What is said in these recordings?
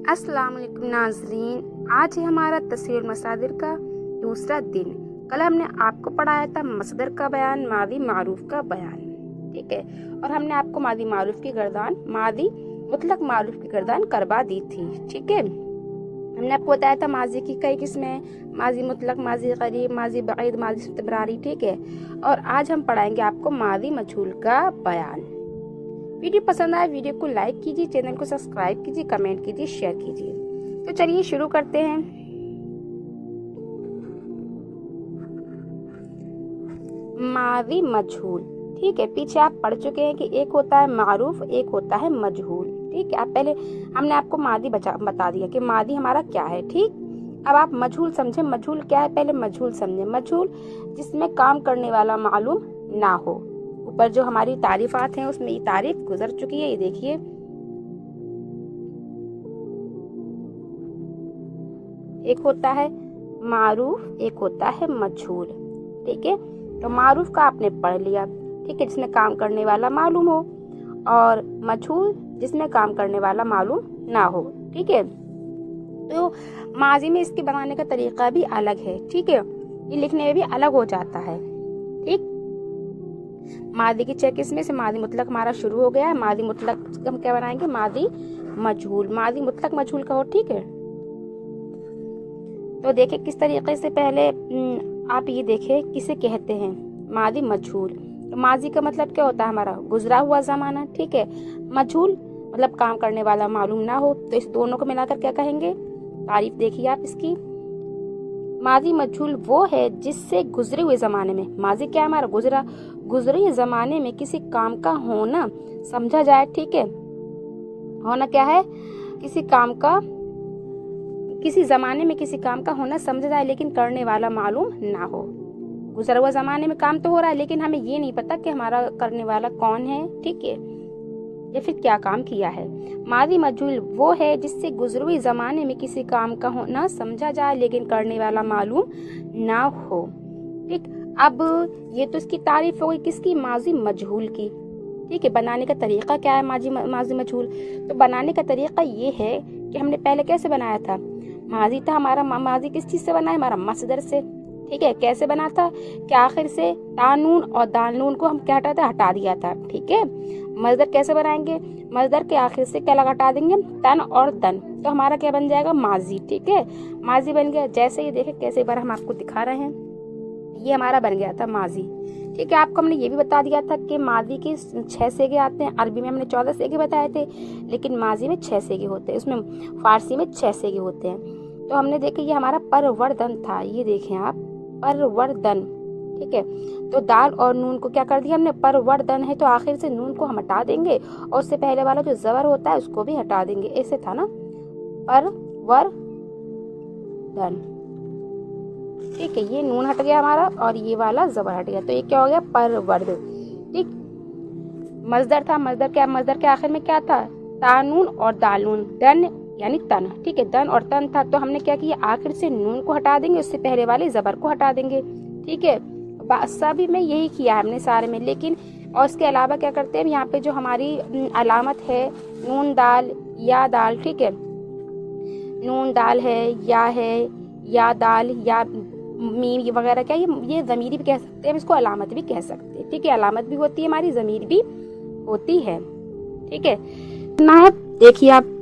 अस्सलाम वालेकुम नाज़रीन, आज है हमारा तस्रीर मसादिर का दूसरा दिन। कल हमने आपको पढ़ाया था मसदर का बयान, मादी मारूफ का बयान, ठीक है। और हमने आपको मादी मारूफ की गर्दान, मादी मुतलक मारूफ की गर्दान करवा दी थी, ठीक है। हमने आपको बताया था माजी की कई किस्में, माजी मुतलक, माजी करीब, माजी बईद, माजी इस्तमरारी, ठीक है। और आज हम पढ़ाएंगे आपको मादी मजहूल का बयान। वीडियो पसंद आए वीडियो को लाइक कीजिए, चैनल को सब्सक्राइब कीजिए, कमेंट कीजिए, शेयर कीजिए। तो चलिए शुरू करते हैं। मादी मजहूल, ठीक है। पीछे आप पढ़ चुके हैं कि एक होता है मारूफ, एक होता है मजहूल, ठीक है। आप पहले हमने आपको मादी बता दिया कि मादी हमारा क्या है, ठीक। अब आप मजहूल समझे, मजहूल क्या है, पहले मजहूल समझे। मजहूल जिसमें काम करने वाला मालूम ना हो। ऊपर जो हमारी तारीफात हैं उसमें ये तारीफ गुजर चुकी है, ये देखिए। एक होता है मारूफ, एक होता है मजहूल, ठीक है। तो मारूफ का आपने पढ़ लिया, ठीक है, जिसमें काम करने वाला मालूम हो, और मजहूल जिसमें काम करने वाला मालूम ना हो, ठीक है। तो माजी में इसके बनाने का तरीका भी अलग है, ठीक है। ये लिखने में भी अलग हो जाता है, ठीक। मादी की 6 किस्में से मादी मुतलक हमारा शुरू हो गया है। मादी मुतलक हम क्या बनाएंगे, मादी मजहूल, मादी मुतलक मजहूल का हो, ठीक है। तो देखे किस तरीके से, पहले आप ये देखे किसे कहते हैं, मादी मजहूल। तो माजी का मतलब क्या होता है, हमारा गुजरा हुआ जमाना, ठीक है। मजहूल मतलब काम करने वाला मालूम ना हो। तो इस दोनों को मिलाकर क्या कहेंगे, तारीफ देखिए आप इसकी। मादी मजहूल वो है जिससे गुजरे हुए जमाने में, माजी क्या है हमारा, गुजरे हुए जमाने में किसी काम का होना समझा जाए, ठीक है। होना क्या है, किसी काम का, किसी जमाने में किसी काम का होना समझा जाए लेकिन करने वाला मालूम ना हो। गुजरा हुआ जमाने में काम तो हो रहा है लेकिन हमें ये नहीं पता कि हमारा करने वाला कौन है, ठीक है, या फिर क्या काम किया है। मादी मजहूल वो है जिससे गुजरे हुए जमाने में किसी काम का होना समझा जाए लेकिन करने वाला मालूम ना हो, ठीक। अब ये तो इसकी तारीफ हो गई किसकी, माजी मजहूल की, ठीक है। बनाने का तरीका क्या है माजी मजहूल, तो बनाने का तरीका ये है कि हमने पहले कैसे बनाया था, माजी था हमारा, माजी किस चीज से बना है, हमारा मसदर से, ठीक है। कैसे बना था कि आखिर से तानून और दालनून को हम क्या हटा दिया था, ठीक है। मसदर कैसे बनाएंगे, मसदर के आखिर से क्या हटा देंगे, तन और दन, तो हमारा क्या बन जाएगा, माजी, ठीक है। माजी बन गया। जैसे ये देखे कैसे बार हम आपको दिखा रहे हैं, ये हमारा बन गया था माजी, ठीक है। आपको हमने ये भी बता दिया था कि माजी के 6 सेगे आते हैं। अरबी में हमने 14 सेगे बताए थे, लेकिन माजी में 6 सेगे होते हैं, उसमें फारसी में 6 सेगे होते हैं। तो हमने देखा ये हमारा परवर्दन था, ये देखें आप, परवर्दन, ठीक है। तो दाल और नून को क्या कर दिया हमने, परवर्दन है तो आखिर से नून को हम हटा देंगे और उससे पहले वाला जो जबर होता है उसको भी हटा देंगे। ऐसे था ना, परवर्दन, ठीक है। ये नून हट गया हमारा और ये वाला जबर हट गया, तो ये क्या हो गया, परवर्द, ठीक। मजदर था, मजदर के आखिर में क्या था, तानून और दालून, दन यानी तन, ठीक है। दन और तन था, तो हमने क्या किया, आखिर से नून को हटा देंगे, उससे पहले वाले जबर को हटा देंगे, ठीक है। सभी में यही किया है हमने सारे में, लेकिन और इसके अलावा क्या करते हैं, यहाँ पे जो हमारी अलामत है नून दाल या दाल, ठीक है, नून दाल है, या दाल, या मीम वगैरह, क्या ये ज़मीरी भी कह सकते हैं, इसको अलामत भी कह सकते हैं, ठीक है। अलामत भी होती है हमारी, ज़मीर भी होती है, ठीक है ना। देखिए आप,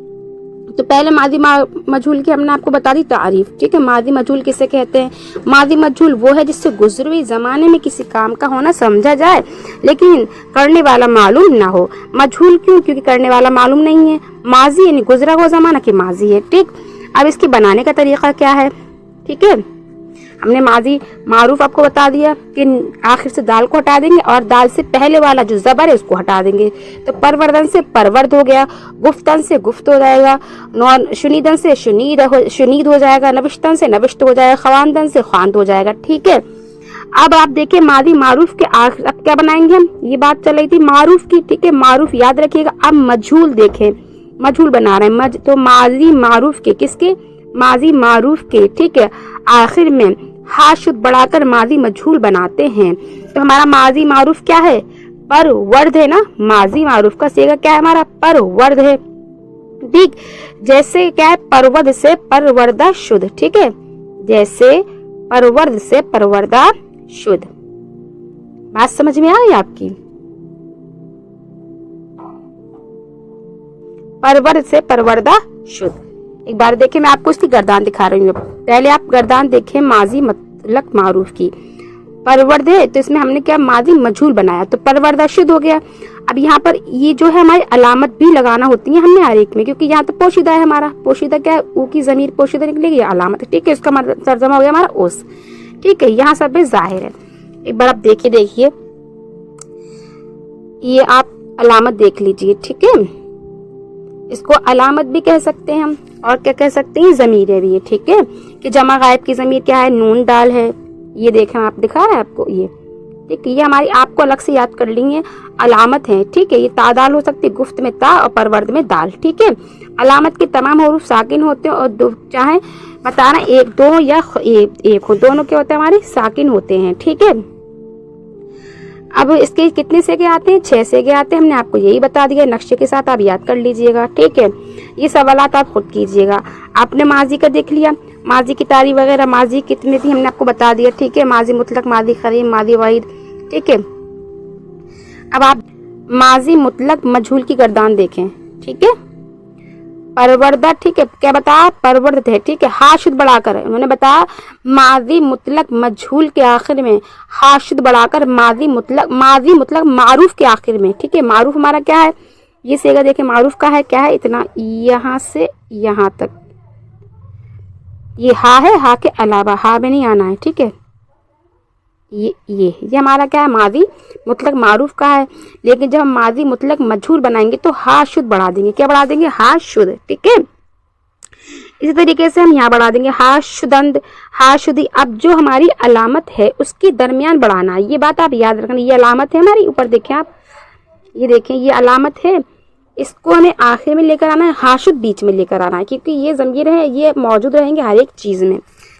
तो पहले मादी मजहूल की हमने आपको बता दी तारीफ, ठीक है। मादी मजहूल किसे कहते हैं, मादी मजहूल वो है जिससे गुजरे हुए जमाने में किसी काम का होना समझा जाए लेकिन करने वाला मालूम ना हो। मजहूल क्यों, क्योंकि करने वाला मालूम नहीं है। माजी यानी गुजरा हुआ जमाना की माजी है, ठीक। अब इसके बनाने का तरीका क्या है, ठीक है। हमने माजी मारूफ आपको बता दिया कि आखिर से दाल को हटा देंगे और दाल से पहले वाला जो जबर है उसको हटा देंगे, तो परवर्दन से परवर्द हो गया, गुफ्तन से गुफ्त हो जाएगा, शुनीदन से शुनीद हो जाएगा, नविश्तन से नविश्त हो जाएगा, खवानदन से ख्वांद हो जाएगा, ठीक है। अब आप देखिए मादी मारूफ के आखिर अब क्या बनाएंगे हम, ये बात चल रही थी मारूफ की, ठीक है। मारूफ याद रखिएगा। अब मजहूल देखें, मजहूल बना रहे हैं, तो माजी मारूफ के, किसके, माजी मारूफ के, ठीक है, आखिर में हा शुद्ध बढ़ाकर माजी मजहूल बनाते हैं। तो हमारा माजी मारूफ क्या है, परवर्द है ना, माजी मारूफ का सेगा क्या है हमारा, परवर्द है, ठीक। जैसे क्या है, परवर्ध से परवर्दा शुद्ध, ठीक है, जैसे परवर्ध से परवर्दा शुद्ध। बात समझ में आ गई आपकी? परवर्ध से परवर्दा शुद्ध। एक बार देखिए, मैं आपको इसकी गर्दान दिखा रही हूँ। पहले आप गर्दान देखें माजी मुतलक मारूफ की। परवर्ध है तो इसमें हमने क्या माजी मजहूल बनाया, तो परवर्दा शुद्ध हो गया। अब यहाँ पर ये जो है हमारी अलामत भी लगाना होती है हमने हर एक में, क्योंकि यहाँ तो पोशीदा है हमारा। पोशीदा क्या है, ऊ की जमीर पोशीदा निकलेगी, अलामत, ठीक है, इसका तर्जमा हो गया हमारा ओस, ठीक है। यहाँ सब जाहिर है। एक बार आप देखिए ये आप अलामत देख लीजिए, ठीक है। इसको अलामत भी कह सकते हैं हम, और क्या कह सकते हैं, जमीर है भी है, ठीक है। कि जमा गायब की जमीर क्या है, नून दाल है। ये देखें, आप दिखा रहे हैं आपको, ये ठीक है, ये हमारी आपको अलग से याद कर ली है, अलामत है, ठीक है। ये तादाल हो सकती है, गुफ्त में ता और परवर्द में दाल, ठीक है। अलामत के तमाम हरूफ साकिन होते हैं, और चाहे बताना एक दो या एक हो, दोनों क्या होते हैं हमारे साकिन होते हैं, ठीक है। अब इसके कितने सेगे आते हैं, 6 सेगे आते हैं, हमने आपको यही बता दिया, नक्शे के साथ आप याद कर लीजिएगा, ठीक है। ये सवालात आप खुद कीजिएगा। आपने माजी का देख लिया, माजी की तारीफ वगैरह, माजी कितने थी हमने आपको बता दिया, ठीक है। माजी मुतलक, माजी करीब, माजी वाहिद, ठीक है। अब आप माजी मुतलक मजहूल की गर्दान देखें, ठीक है। परवर्दा, ठीक है, क्या बताया, परवर्द है, ठीक है। हाशिद बढ़ाकर उन्होंने बताया माजी मुतलक मजहूल के आखिर में हाशिद बढ़ाकर माजी मुतलक मारूफ के आखिर में, ठीक है। मारूफ हमारा क्या है, ये सेगा देखें, मारूफ का है क्या है, इतना यहाँ से यहाँ तक, ये हा है, हा के अलावा हा में नहीं आना है, ठीक है। ये हमारा क्या है, माजी मुतलक मारूफ का है। लेकिन जब हम माजी मुतलक मजहूल बनाएंगे तो हा शुद्ध बढ़ा देंगे, क्या बढ़ा देंगे, हा शुद्ध, ठीक है। इसी तरीके से हम यहाँ बढ़ा देंगे हा शुदंद, हा शुद्धी। अब जो हमारी अलामत है उसकी दरमियान बढ़ाना है, ये बात आप याद रखना। ये अलामत है हमारी, ऊपर देखें आप, ये देखें ये अलामत है, इसको हमें आखिर में लेकर आना है, हा शुद्ध बीच में लेकर आना है, क्योंकि ये ज़मीर है, ये मौजूद रहेंगे हर एक चीज में,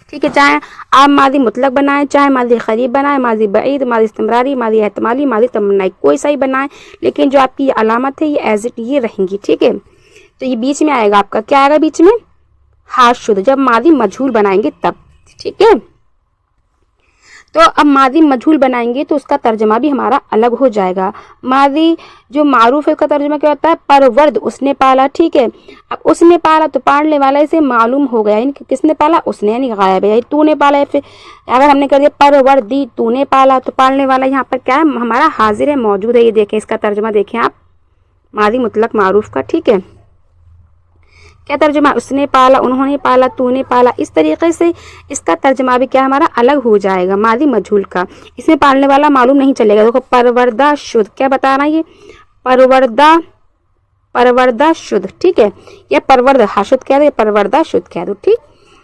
ठीक है। चाहे आप माजी मुतलक बनाएं, चाहे माजी करीब बनाएं, माजी बईद, माजी इस्तिमरारी, माजी एहतमाली, माजी तमन्नाई, कोई सा ही बनाएं, लेकिन जो आपकी ये अलामत है ये एज इट ये रहेंगी, ठीक है। तो ये बीच में आएगा आपका, क्या आएगा बीच में, हा शुद्ध, जब माजी मजहूल बनाएंगे तब, ठीक है। तो अब माजी मजहूल बनाएंगे तो उसका तर्जमा भी हमारा अलग हो जाएगा। माजी जो मारूफ है उसका तर्जमा क्या होता है, परवर्द, उसने पाला, ठीक है। अब उसने पाला तो पालने वाला इसे मालूम हो गया, यानी किसने पाला, उसने, यानी गायब है, तूने पाला है। फिर अगर हमने कर दिया परवर्दी तूने पाला, तो पालने वाला यहाँ पर क्या है, हमारा हाजिर है, मौजूद है। ये देखें, इसका तर्जमा देखें आप, माजी मुतलक मारूफ का, ठीक है। क्या तर्जुमा, उसने पाला, उन्होंने पाला, तूने पाला। इस तरीके से इसका तर्जुमा भी क्या हमारा अलग हो जाएगा मादी मजहूल का, इसमें पालने वाला मालूम नहीं चलेगा। देखो परवर्दा शुद्ध, क्या बता रहा है ये, परवर्दा शुद्ध, ठीक है। या परवर्द हाशुद कह दो, परवर्दा शुद्ध कह दो, ठीक।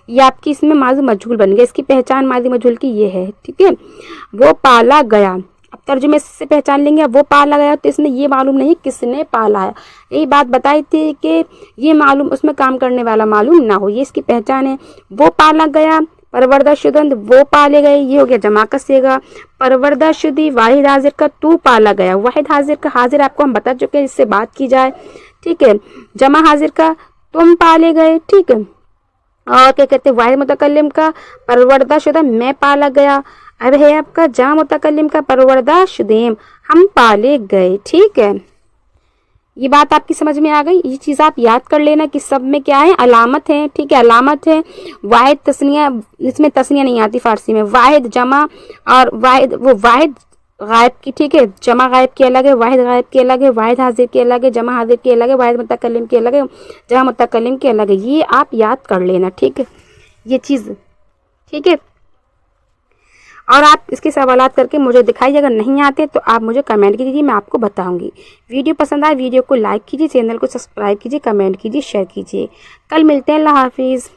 ये आपकी इसमें मादी मजहूल बन गया। इसकी पहचान मादी मजहूल की ये है, ठीक है। वो पाला गया, अब तर्जुमे से पहचान लेंगे। वो पाला गया तो इसमें ये मालूम नहीं किसने पाला है, यही बात बताई थी कि ये मालूम उसमें काम करने वाला मालूम ना हो, ये इसकी पहचान है। वो पाला गया, परवर्दा शुदंद, वो पाले गए, ये हो गया जमा का सेगा। परवर्दा शुदी, वाहिद हाजिर का तू पाला गया, वाहिद हाजिर का, हाजिर आपको हम बता चुके हैं जिससे बात की जाए, ठीक है। जमा हाजिर का तुम पाले गए, ठीक है। और क्या कहते हैं, वाहिद मुतकल्लिम का परवर्दा शुदा, मैं पाला गया। अब है आपका जमा मुतकल्लिम का परवर्दा शुदेम, हम पाले गए, ठीक है। ये बात आपकी समझ में आ गई। ये चीज आप याद कर लेना कि सब में क्या है, अलामत है, ठीक है। अलामत है, वाहिद तस्निया, इसमें तस्निया नहीं आती फारसी में, वाहिद जमा, और वाहिद वो वाहिद गायब की, ठीक है। जमा गायब की अलग है, वाहिद गायब की अलग है, वाहिद हाजिर की अलग है, जमा हाजिर की अलग है, वाहिद मुतकल्लिम की अलग है, जमा मुतकल्लिम की अलग है। ये आप याद कर लेना, ठीक है, ये चीज, ठीक है। और आप इसके सवालात करके मुझे दिखाइए, अगर नहीं आते तो आप मुझे कमेंट कीजिए, मैं आपको बताऊंगी। वीडियो पसंद आए वीडियो को लाइक कीजिए, चैनल को सब्सक्राइब कीजिए, कमेंट कीजिए, शेयर कीजिए। कल मिलते हैं, अल्लाह हाफिज़।